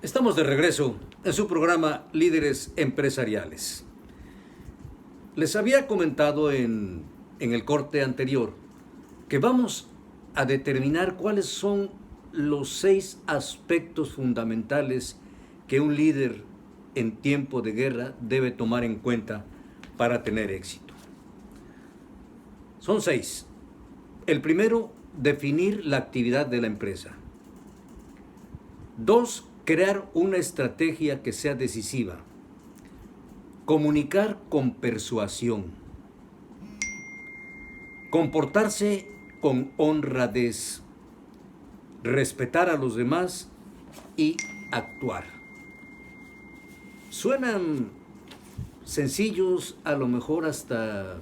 Estamos de regreso en su programa Líderes Empresariales. Les había comentado en el corte anterior que vamos a determinar cuáles son los 6 aspectos fundamentales que un líder en tiempo de guerra debe tomar en cuenta para tener éxito. Son 6. El primero, definir la actividad de la empresa. 2, crear una estrategia que sea decisiva. Comunicar con persuasión. Comportarse con honradez. Respetar a los demás y actuar. Suenan sencillos, a lo mejor hasta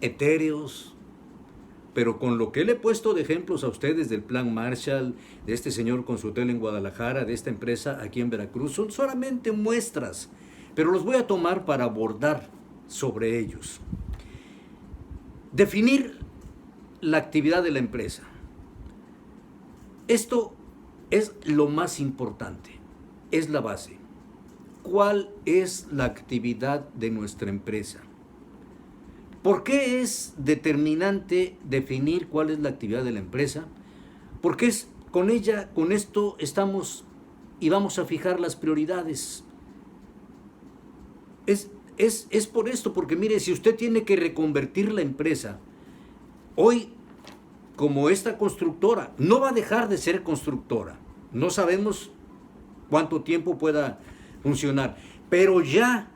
etéreos, pero con lo que le he puesto de ejemplos a ustedes del Plan Marshall, de este señor con su hotel en Guadalajara, de esta empresa aquí en Veracruz, son solamente muestras, pero los voy a tomar para abordar sobre ellos. Definir la actividad de la empresa. Esto es lo más importante, es la base. ¿Cuál es la actividad de nuestra empresa? ¿Por qué es determinante definir cuál es la actividad de la empresa? Porque con esto estamos y vamos a fijar las prioridades. Es por esto, porque mire, si usted tiene que reconvertir la empresa, hoy, como esta constructora, no va a dejar de ser constructora. No sabemos cuánto tiempo pueda funcionar, pero ya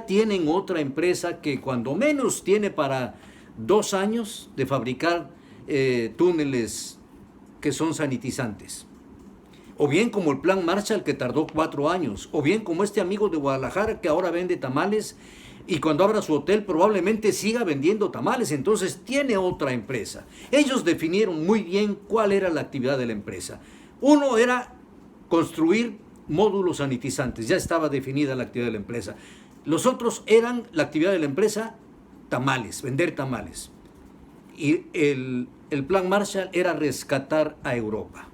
tienen otra empresa que cuando menos tiene para 2 años de fabricar túneles que son sanitizantes. O bien como el Plan Marshall, que tardó 4 años. O bien como este amigo de Guadalajara que ahora vende tamales y cuando abra su hotel probablemente siga vendiendo tamales. Entonces tiene otra empresa. Ellos definieron muy bien cuál era la actividad de la empresa. Uno era construir módulos sanitizantes. Ya estaba definida la actividad de la empresa. Los otros eran la actividad de la empresa, tamales, vender tamales. Y el Plan Marshall era rescatar a Europa.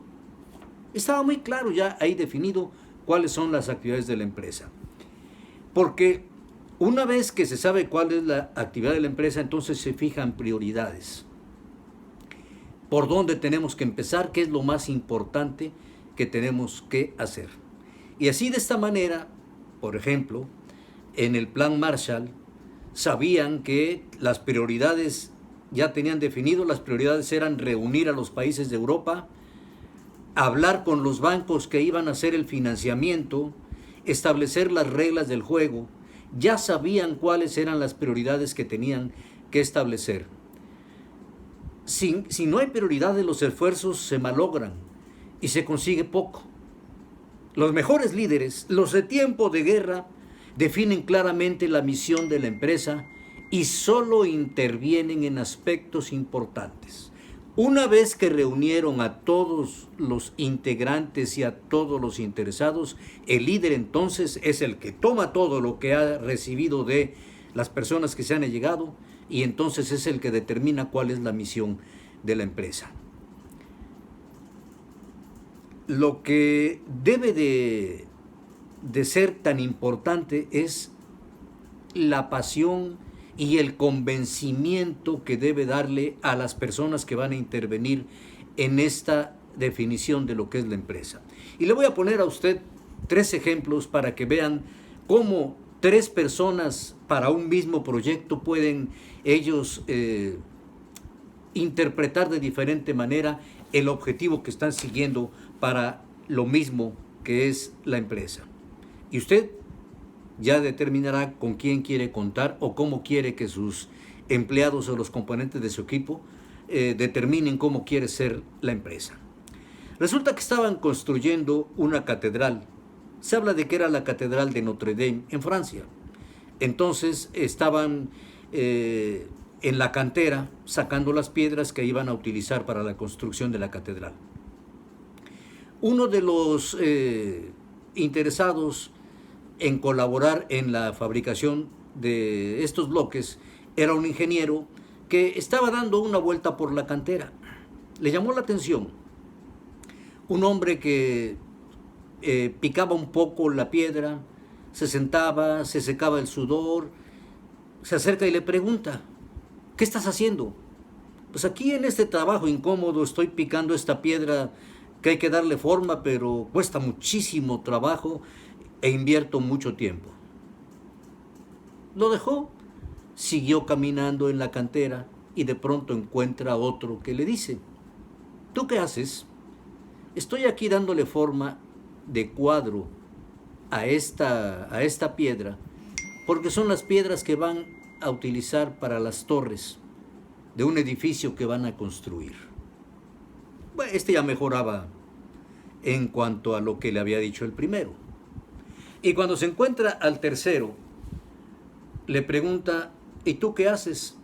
Estaba muy claro ya ahí definido cuáles son las actividades de la empresa. Porque una vez que se sabe cuál es la actividad de la empresa, entonces se fijan prioridades. ¿Por dónde tenemos que empezar? ¿Qué es lo más importante que tenemos que hacer? Y así de esta manera, por ejemplo, en el Plan Marshall, sabían que las prioridades ya tenían definido, las prioridades eran reunir a los países de Europa, hablar con los bancos que iban a hacer el financiamiento, establecer las reglas del juego. Ya sabían cuáles eran las prioridades que tenían que establecer. Si no hay prioridades, los esfuerzos se malogran y se consigue poco. Los mejores líderes, los de tiempo de guerra, definen claramente la misión de la empresa y solo intervienen en aspectos importantes. Una vez que reunieron a todos los integrantes y a todos los interesados, el líder entonces es el que toma todo lo que ha recibido de las personas que se han allegado y entonces es el que determina cuál es la misión de la empresa. Lo que debe de ser tan importante es la pasión y el convencimiento que debe darle a las personas que van a intervenir en esta definición de lo que es la empresa. Y le voy a poner a usted 3 ejemplos para que vean cómo 3 personas para un mismo proyecto pueden ellos interpretar de diferente manera el objetivo que están siguiendo para lo mismo que es la empresa. Y usted ya determinará con quién quiere contar o cómo quiere que sus empleados o los componentes de su equipo determinen cómo quiere ser la empresa. Resulta que estaban construyendo una catedral. Se habla de que era la catedral de Notre Dame en Francia. Entonces estaban en la cantera sacando las piedras que iban a utilizar para la construcción de la catedral. Uno de los interesados en colaborar en la fabricación de estos bloques era un ingeniero que estaba dando una vuelta por la cantera. Le llamó la atención un hombre que picaba un poco la piedra, se sentaba, se secaba el sudor, se acerca y le pregunta, ¿qué estás haciendo? Pues aquí en este trabajo incómodo estoy picando esta piedra que hay que darle forma, pero cuesta muchísimo trabajo e invierto mucho tiempo. Lo dejó, siguió caminando en la cantera y de pronto encuentra a otro que le dice, ¿tú qué haces? Estoy aquí dándole forma de cuadro a esta piedra, porque son las piedras que van a utilizar para las torres de un edificio que van a construir. Bueno, este ya mejoraba en cuanto a lo que le había dicho el primero. Y cuando se encuentra al tercero, le pregunta, ¿y tú qué haces?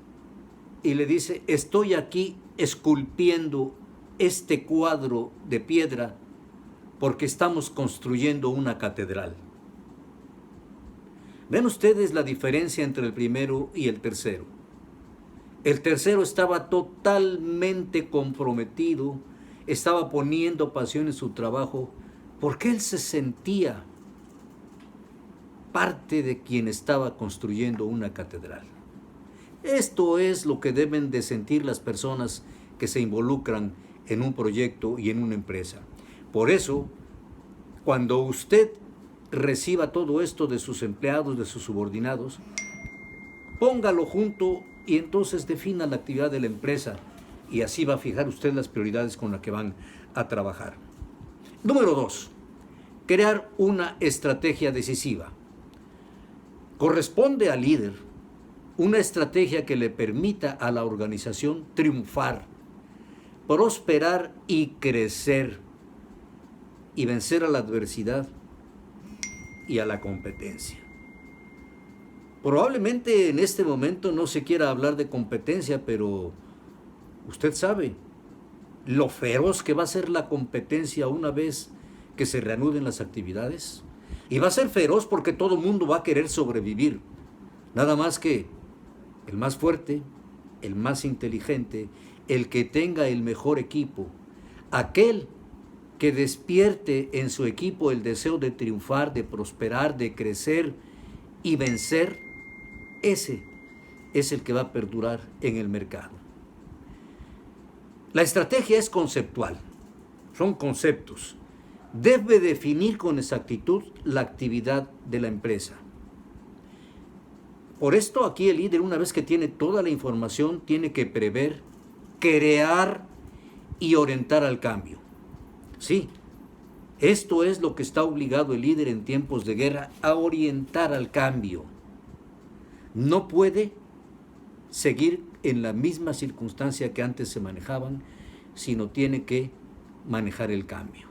Y le dice, estoy aquí esculpiendo este cuadro de piedra porque estamos construyendo una catedral. ¿Ven ustedes la diferencia entre el primero y el tercero? El tercero estaba totalmente comprometido, estaba poniendo pasión en su trabajo, porque él se sentía parte de quien estaba construyendo una catedral. Esto es lo que deben de sentir las personas que se involucran en un proyecto y en una empresa. Por eso, cuando usted reciba todo esto de sus empleados, de sus subordinados, póngalo junto y entonces defina la actividad de la empresa y así va a fijar usted las prioridades con las que van a trabajar. Número 2, crear una estrategia decisiva. Corresponde al líder una estrategia que le permita a la organización triunfar, prosperar y crecer y vencer a la adversidad y a la competencia. Probablemente en este momento no se quiera hablar de competencia, pero usted sabe lo feroz que va a ser la competencia una vez que se reanuden las actividades. Y va a ser feroz porque todo el mundo va a querer sobrevivir. Nada más que el más fuerte, el más inteligente, el que tenga el mejor equipo, aquel que despierte en su equipo el deseo de triunfar, de prosperar, de crecer y vencer, ese es el que va a perdurar en el mercado. La estrategia es conceptual, son conceptos. Debe definir con exactitud la actividad de la empresa. Por esto aquí el líder, una vez que tiene toda la información, tiene que prever, crear y orientar al cambio. Sí, esto es lo que está obligado el líder en tiempos de guerra, a orientar al cambio. No puede seguir en la misma circunstancia que antes se manejaban, sino tiene que manejar el cambio.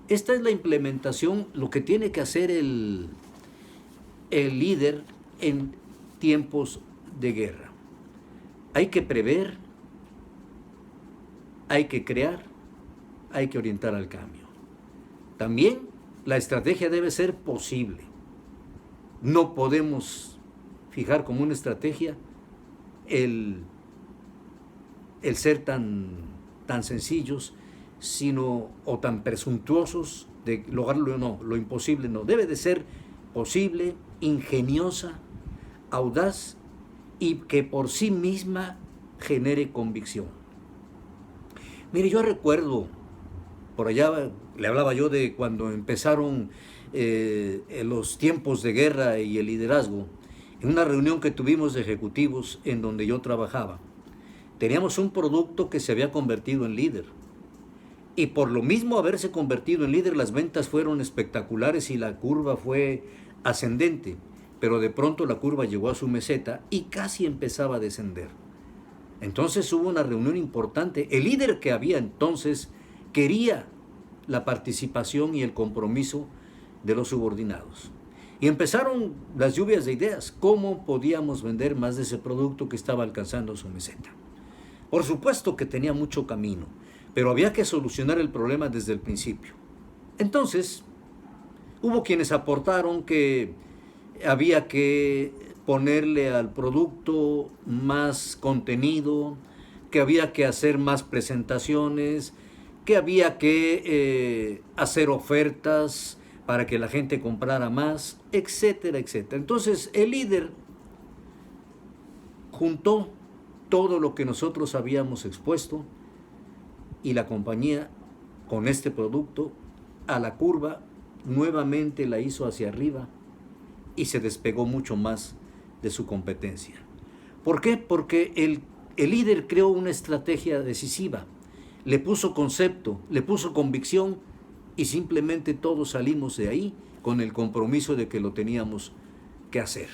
Esta es la implementación, lo que tiene que hacer el líder en tiempos de guerra. Hay que prever, hay que crear, hay que orientar al cambio. También la estrategia debe ser posible. No podemos fijar como una estrategia el ser tan sencillos, sino o tan presuntuosos de lograrlo. No, lo imposible no. Debe de ser posible, ingeniosa, audaz y que por sí misma genere convicción. Mire, yo recuerdo, por allá le hablaba yo de cuando empezaron los tiempos de guerra y el liderazgo, en una reunión que tuvimos de ejecutivos en donde yo trabajaba. Teníamos un producto que se había convertido en líder. Y por lo mismo haberse convertido en líder, las ventas fueron espectaculares y la curva fue ascendente. Pero de pronto la curva llegó a su meseta y casi empezaba a descender. Entonces hubo una reunión importante. El líder que había entonces quería la participación y el compromiso de los subordinados. Y empezaron las lluvias de ideas. ¿Cómo podíamos vender más de ese producto que estaba alcanzando su meseta? Por supuesto que tenía mucho camino, pero había que solucionar el problema desde el principio. Entonces, hubo quienes aportaron que había que ponerle al producto más contenido, que había que hacer más presentaciones, que había que hacer ofertas para que la gente comprara más, etcétera, etcétera. Entonces el líder juntó todo lo que nosotros habíamos expuesto y la compañía con este producto a la curva nuevamente la hizo hacia arriba y se despegó mucho más de su competencia. ¿Por qué? Porque el líder creó una estrategia decisiva, le puso concepto, le puso convicción y simplemente todos salimos de ahí con el compromiso de que lo teníamos que hacer.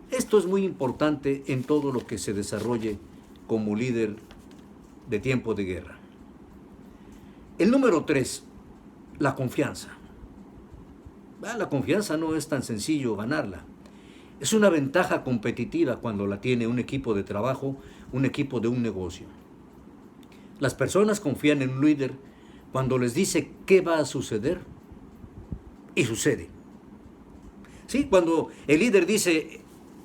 Esto es muy importante en todo lo que se desarrolle como líder de tiempo de guerra. El número 3, la confianza. La confianza no es tan sencillo ganarla. Es una ventaja competitiva cuando la tiene un equipo de trabajo, un equipo de un negocio. Las personas confían en un líder cuando les dice qué va a suceder y sucede. Sí, cuando el líder dice,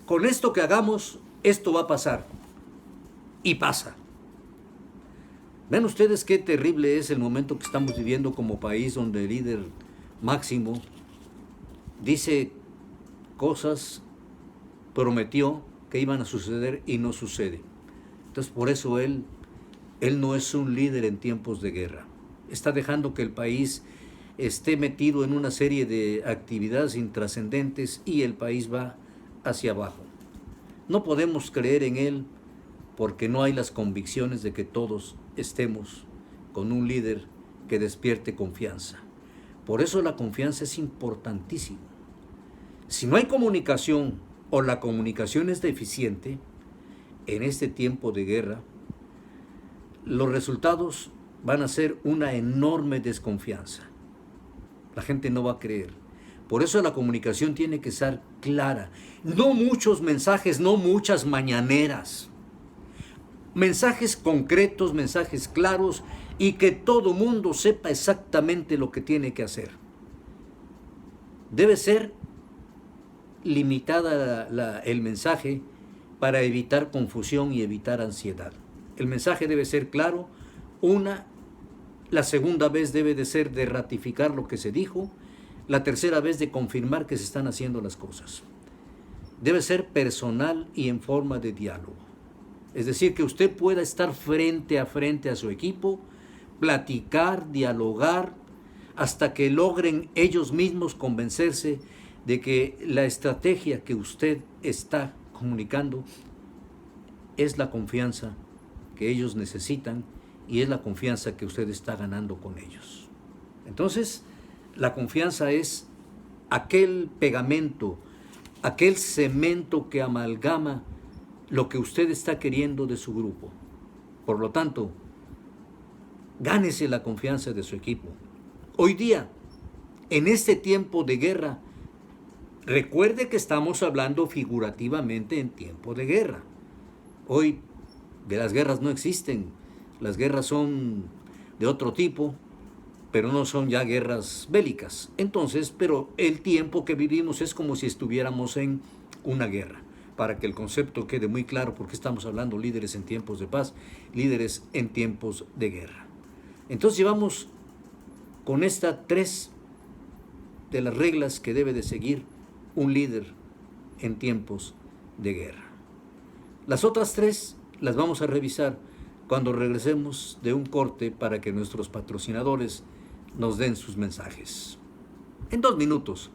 con esto que hagamos, esto va a pasar y pasa. Vean ustedes qué terrible es el momento que estamos viviendo como país donde el líder máximo dice cosas, prometió que iban a suceder y no sucede. Entonces por eso él no es un líder en tiempos de guerra. Está dejando que el país esté metido en una serie de actividades intrascendentes y el país va hacia abajo. No podemos creer en él porque no hay las convicciones de que todos estemos con un líder que despierte confianza. Por eso la confianza es importantísima. Si no hay comunicación o la comunicación es deficiente, en este tiempo de guerra, los resultados van a ser una enorme desconfianza. La gente no va a creer. Por eso la comunicación tiene que ser clara. No muchos mensajes, no muchas mañaneras. Mensajes concretos, mensajes claros y que todo mundo sepa exactamente lo que tiene que hacer. Debe ser limitada el mensaje para evitar confusión y evitar ansiedad. El mensaje debe ser claro. La segunda vez debe de ser de ratificar lo que se dijo. La tercera vez de confirmar que se están haciendo las cosas. Debe ser personal y en forma de diálogo. Es decir, que usted pueda estar frente a su equipo, platicar, dialogar, hasta que logren ellos mismos convencerse de que la estrategia que usted está comunicando es la confianza que ellos necesitan y es la confianza que usted está ganando con ellos. Entonces, la confianza es aquel pegamento, aquel cemento que amalgama lo que usted está queriendo de su grupo. Por lo tanto, gánese la confianza de su equipo. Hoy día, en este tiempo de guerra, recuerde que estamos hablando figurativamente en tiempo de guerra. Hoy de las guerras no existen. Las guerras son de otro tipo, pero no son ya guerras bélicas. Entonces, pero el tiempo que vivimos es como si estuviéramos en una guerra. Para que el concepto quede muy claro, porque estamos hablando líderes en tiempos de paz, líderes en tiempos de guerra. Entonces llevamos con estas 3 de las reglas que debe de seguir un líder en tiempos de guerra. Las otras 3 las vamos a revisar cuando regresemos de un corte para que nuestros patrocinadores nos den sus mensajes. En 2 minutos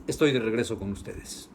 estoy de regreso con ustedes.